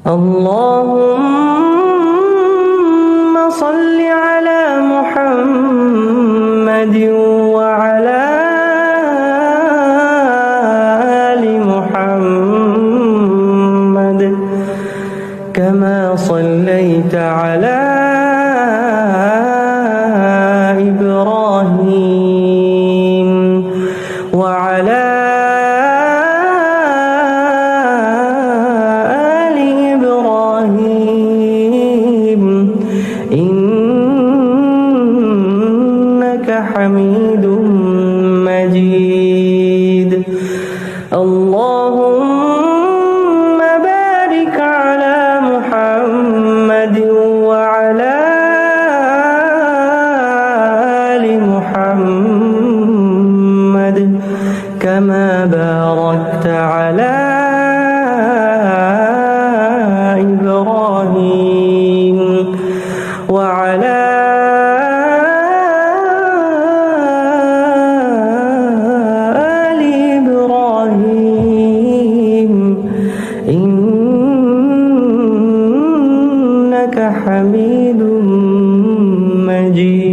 اللهم صل على محمد وعلى آل محمد كما صليت على إبراهيم وعلى آل إبراهيم إنك حميد مجيد. اللهم بارك على محمد وعلى آل محمد كما باركت على إبراهيم وعلى آل إبراهيم إنك حميد مجيد.